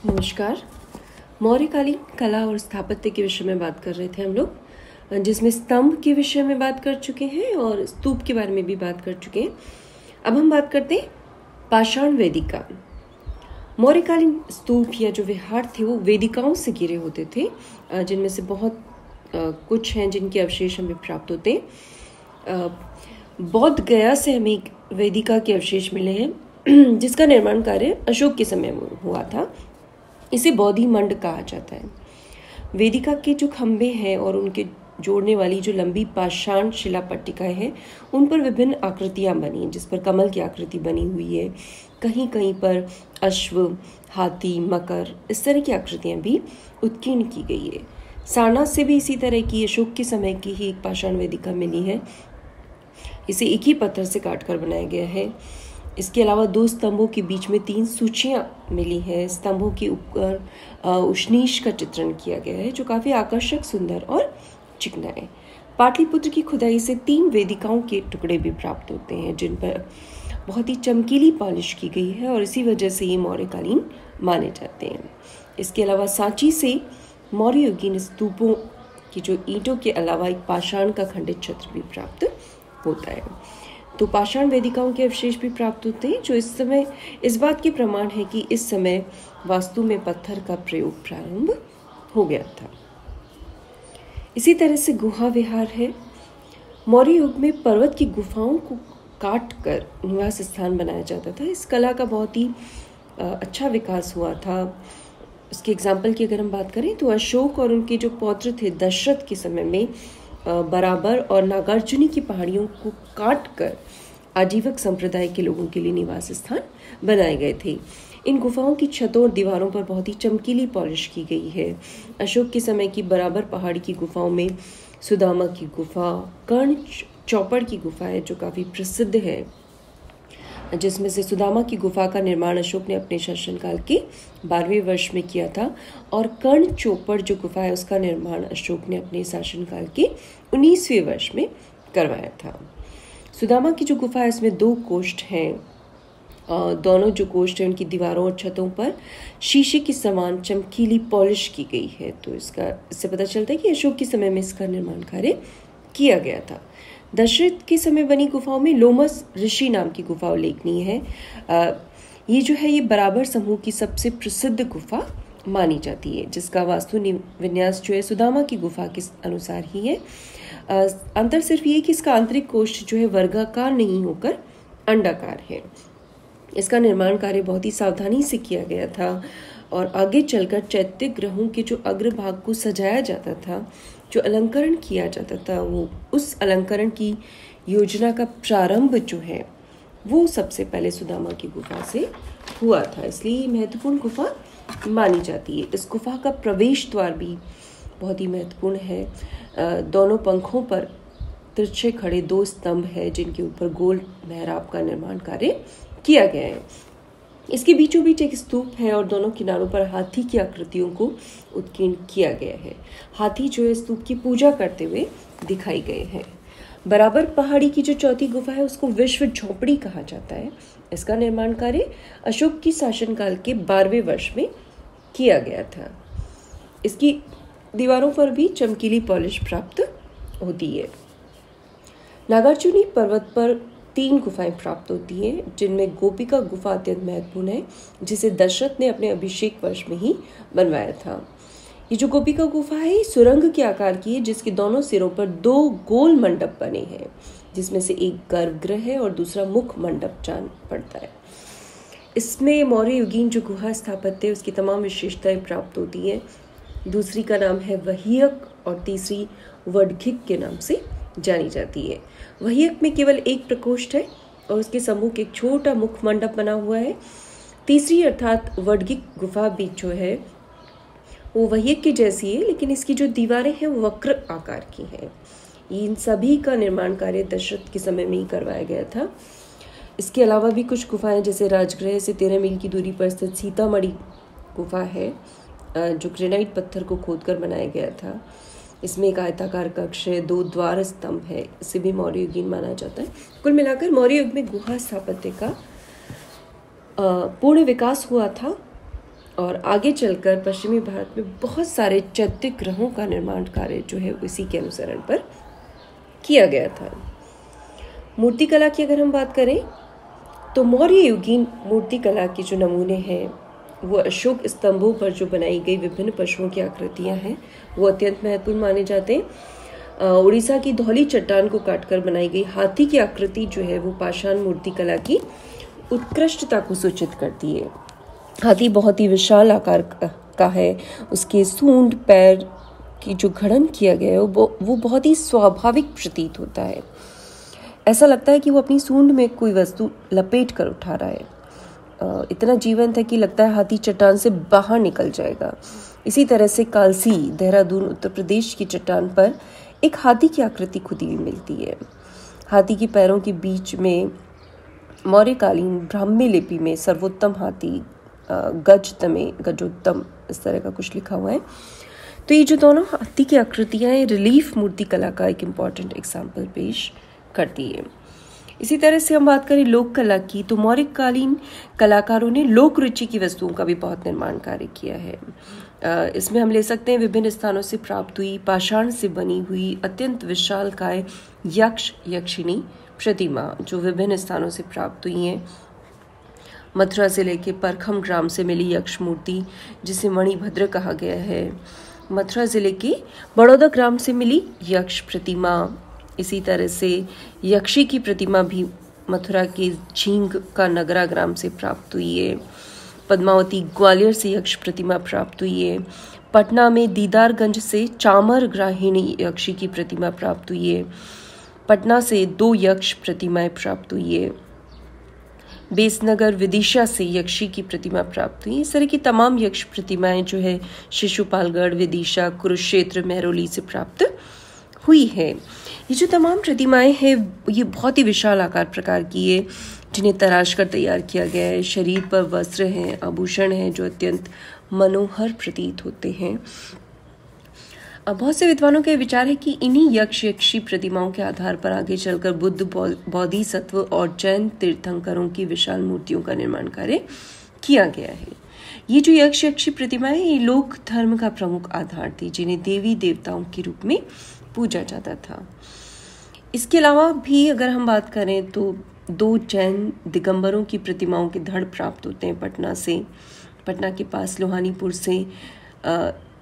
नमस्कार। मौर्यकालीन कला और स्थापत्य के विषय में बात कर रहे थे हम लोग, जिसमें स्तंभ के विषय में बात कर चुके हैं और स्तूप के बारे में भी बात कर चुके हैं। अब हम बात करते हैं पाषाण वेदिका। मौर्यकालीन स्तूप या जो विहार थे वो वेदिकाओं से घिरे होते थे, जिनमें से बहुत कुछ हैं जिनके अवशेष हमें प्राप्त होते हैं। बौद्ध गया से हमें एक वेदिका के अवशेष मिले हैं जिसका निर्माण कार्य अशोक के समय में हुआ था। इसे बौद्धि मंड कहा जाता है। वेदिका के जो खंभे हैं और उनके जोड़ने वाली जो लंबी पाषाण शिला पट्टिकाएं हैं, उन पर विभिन्न आकृतियां बनी, जिस पर कमल की आकृति बनी हुई है। कहीं कहीं पर अश्व, हाथी, मकर, इस तरह की आकृतियां भी उत्कीर्ण की गई है। सारनाथ से भी इसी तरह की अशोक के समय की ही एक पाषाण वेदिका मिली है। इसे एक ही पत्थर से काटकर बनाया गया है। इसके अलावा 2 स्तंभों के बीच में 3 सूचियां मिली हैं। स्तंभों के ऊपर उष्नीश का चित्रण किया गया है, जो काफ़ी आकर्षक, सुंदर और चिकना है। पाटलिपुत्र की खुदाई से 3 वेदिकाओं के टुकड़े भी प्राप्त होते हैं, जिन पर बहुत ही चमकीली पॉलिश की गई है और इसी वजह से ये मौर्यकालीन माने जाते हैं। इसके अलावा सांची से मौर्य युगीन स्तूपों की जो ईंटों के अलावा एक पाषाण का खंडित छत्र भी प्राप्त होता है। तो पाषाण वेदिकाओं के अवशेष भी प्राप्त होते हैं, जो इस समय इस बात के प्रमाण है कि इस समय वास्तु में पत्थर का प्रयोग प्रारंभ हो गया था। इसी तरह से गुहा विहार है। मौर्य युग में पर्वत की गुफाओं को काट कर निवास स्थान बनाया जाता था। इस कला का बहुत ही अच्छा विकास हुआ था। उसके एग्जाम्पल की अगर हम बात करें तो अशोक और उनके जो पौत्र थे दशरथ के समय में बराबर और नागार्जुनी की पहाड़ियों को काट कर आजीवक संप्रदाय के लोगों के लिए निवास स्थान बनाए गए थे। इन गुफाओं की छतों और दीवारों पर बहुत ही चमकीली पॉलिश की गई है। अशोक के समय की बराबर पहाड़ी की गुफाओं में सुदामा की गुफा, कर्ण चौपड़ की गुफा है जो काफ़ी प्रसिद्ध है, जिसमें से सुदामा की गुफा का निर्माण अशोक ने अपने शासनकाल के 12वें वर्ष में किया था और कर्ण चौपड़ जो गुफा है उसका निर्माण अशोक ने अपने शासनकाल के 19वें वर्ष में करवाया था। सुदामा की जो गुफा है इसमें 2 कोष्ठ हैं। दोनों जो कोष्ठ हैं उनकी दीवारों और छतों पर शीशे की समान चमकीली पॉलिश की गई है। तो इससे पता चलता है कि अशोक के समय में इसका निर्माण कार्य किया गया था। दशरथ के समय बनी गुफाओं में लोमस ऋषि नाम की गुफा उल्लेखनीय है। ये जो है ये बराबर समूह की सबसे प्रसिद्ध गुफा मानी जाती है, जिसका वास्तु विन्यास जो है सुदामा की गुफा के अनुसार ही है। अंतर सिर्फ ये कि इसका आंतरिक कोष्ठ जो है वर्गाकार नहीं होकर अंडाकार है। इसका निर्माण कार्य बहुत ही सावधानी से किया गया था और आगे चलकर चैत्य ग्रहों के जो अग्रभाग को सजाया जाता था, जो अलंकरण किया जाता था, वो उस अलंकरण की योजना का प्रारंभ जो है वो सबसे पहले सुदामा की गुफा से हुआ था। इसलिए महत्वपूर्ण गुफा मानी जाती है। इस गुफा का प्रवेश द्वार भी बहुत ही महत्वपूर्ण है। दोनों पंखों पर तिरछे खड़े 2 स्तंभ है जिनके ऊपर गोल मेहराब का निर्माण कार्य किया गया है। इसके बीचों बीच एक स्तूप है और दोनों किनारों पर हाथी की आकृतियों को उत्कीर्ण किया गया है। हाथी जो है स्तूप की पूजा करते हुए दिखाई गए हैं। बराबर पहाड़ी की जो चौथी गुफा है उसको विश्व झोपड़ी कहा जाता है। इसका निर्माण कार्य अशोक की शासनकाल के 12वें वर्ष में किया गया था। इसकी दीवारों पर भी चमकीली पॉलिश प्राप्त होती है। नागार्जुनी पर्वत पर 3 गुफाएं प्राप्त होती हैं, जिनमें गोपिका गुफा अत्यंत महत्वपूर्ण है, जिसे दशरथ ने अपने अभिषेक वर्ष में ही बनवाया था। ये जो गोपिका गुफा है सुरंग के आकार की है, जिसके दोनों सिरों पर 2 गोल मंडप बने हैं, जिसमें से एक गर्भगृह है और दूसरा मुख मंडप जान पड़ता है। इसमें मौर्य युगीन जो गुहा स्थापत्य है उसकी तमाम विशेषताएं प्राप्त होती हैं। दूसरी का नाम है वहियक और तीसरी वडघिक के नाम से जानी जाती है। वहियक में केवल एक प्रकोष्ठ है और उसके सम्मुख एक छोटा मुख मंडप बना हुआ है। तीसरी अर्थात वडगिक गुफा भी जो है वो वहियक की जैसी है, लेकिन इसकी जो दीवारें हैं वो वक्र आकार की हैं। इन सभी का निर्माण कार्य दशरथ के समय में ही करवाया गया था। इसके अलावा भी कुछ गुफाएं जैसे राजगृह से 13 मील की दूरी पर स्थित सीतामढ़ी गुफा है, जो ग्रेनाइट पत्थर को खोदकर बनाया गया था। इसमें एक आयताकार कक्ष है, 2 द्वार स्तंभ है। इसे भी मौर्य युगीन माना जाता है। कुल मिलाकर मौर्य युग में गुहा स्थापत्य का पूर्ण विकास हुआ था और आगे चलकर पश्चिमी भारत में बहुत सारे चैत्य ग्रहों का निर्माण कार्य जो है इसी के अनुसरण पर किया गया था। मूर्तिकला की अगर हम बात करें तो मौर्य युगीन मूर्तिकला के जो नमूने हैं वो अशोक स्तंभों पर जो बनाई गई विभिन्न पशुओं की आकृतियां हैं वो अत्यंत महत्वपूर्ण माने जाते हैं। उड़ीसा की धौली चट्टान को काटकर बनाई गई हाथी की आकृति जो है वो पाषाण मूर्तिकला की उत्कृष्टता को सूचित करती है। हाथी बहुत ही विशाल आकार का है, उसके सूंड पैर की जो गठन किया गया है वो बहुत ही स्वाभाविक प्रतीत होता है। ऐसा लगता है कि वो अपनी सूंड में कोई वस्तु लपेट कर उठा रहा है। इतना जीवंत है कि लगता है हाथी चट्टान से बाहर निकल जाएगा। इसी तरह से कालसी देहरादून उत्तर प्रदेश की चट्टान पर एक हाथी की आकृति खुदी हुई मिलती है। हाथी के पैरों के बीच में मौर्यकालीन ब्राह्मी लिपि में सर्वोत्तम हाथी गजोत्तम इस तरह का कुछ लिखा हुआ है। तो ये जो दोनों हाथी की आकृतियां हैं रिलीफ मूर्तिकला का एक इम्पॉर्टेंट एग्जाम्पल पेश करती है। इसी तरह से हम बात करें लोक कला की तो मौर्यकालीन कलाकारों ने लोक रुचि की वस्तुओं का भी बहुत निर्माण कार्य किया है। इसमें हम ले सकते हैं विभिन्न स्थानों से प्राप्त हुई पाषाण से बनी हुई अत्यंत विशालकाय यक्ष यक्षिणी प्रतिमा जो विभिन्न स्थानों से प्राप्त हुई हैं। मथुरा जिले के परखम ग्राम से मिली यक्ष मूर्ति जिसे मणिभद्र कहा गया है। मथुरा जिले के बड़ौदा ग्राम से मिली यक्ष प्रतिमा। इसी तरह से यक्षी की प्रतिमा भी मथुरा के झींग का नगरा ग्राम से प्राप्त हुई है। पद्मावती ग्वालियर से यक्ष प्रतिमा प्राप्त हुई है। पटना में दीदारगंज से चामर ग्राहिणी यक्षी की प्रतिमा प्राप्त हुई है। पटना से 2 यक्ष प्रतिमाएं प्राप्त हुई है। बेसनगर विदिशा से यक्षी की प्रतिमा प्राप्त हुई। इस तरह की तमाम यक्ष प्रतिमाएं जो है शिशुपालगढ़, विदिशा, कुरुक्षेत्र, महरौली से प्राप्त हुई है। ये जो तमाम प्रतिमाएं हैं ये बहुत ही विशाल आकार प्रकार की है जिन्हें तराश कर तैयार किया गया है। शरीर पर वस्त्र हैं, आभूषण हैं जो अत्यंत मनोहर प्रतीत होते हैं। अब बहुत से विद्वानों का विचार है कि इन्हीं यक्ष यक्षी प्रतिमाओं के आधार पर आगे चलकर बुद्ध, बोधिसत्व और जैन तीर्थंकरों की विशाल मूर्तियों का निर्माण कार्य किया गया है। ये जो यक्ष यक्षी प्रतिमाएं ये लोक धर्म का प्रमुख आधार थी जिन्हें देवी देवताओं के रूप में पूजा जाता था। इसके अलावा भी अगर हम बात करें तो 2 जैन दिगंबरों की प्रतिमाओं के धड़ प्राप्त होते हैं पटना के पास लोहानीपुर से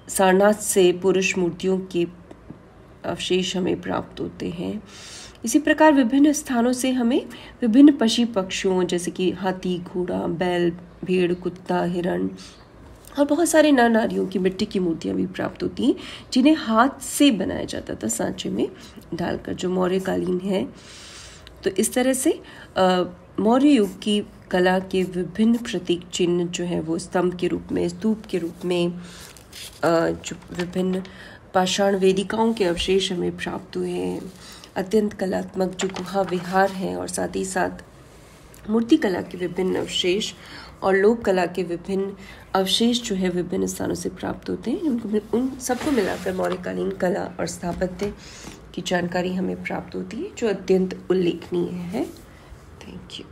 सारनाथ से पुरुष मूर्तियों के अवशेष हमें प्राप्त होते हैं। इसी प्रकार विभिन्न स्थानों से हमें विभिन्न पशु पक्षियों जैसे कि हाथी, घोड़ा, बैल, भेड़, कुत्ता, हिरण और बहुत सारे नर नारियों की मिट्टी की मूर्तियां भी प्राप्त होती हैं जिन्हें हाथ से बनाया जाता था सांचे में डालकर जो मौर्यकालीन है। तो इस तरह से मौर्य युग की कला के विभिन्न प्रतीक चिन्ह जो है वो स्तंभ के रूप में, स्तूप के रूप में, जो विभिन्न पाषाण वेदिकाओं के अवशेष हमें प्राप्त हुए हैं। अत्यंत कलात्मक जो गुहा विहार हैं और साथ ही साथ मूर्तिकला के विभिन्न अवशेष और लोक कला के विभिन्न अवशेष जो है विभिन्न स्थानों से प्राप्त होते हैं। उन सबको मिलाकर मौर्यकालीन कला और स्थापत्य की जानकारी हमें प्राप्त होती है जो अत्यंत उल्लेखनीय है। Thank you.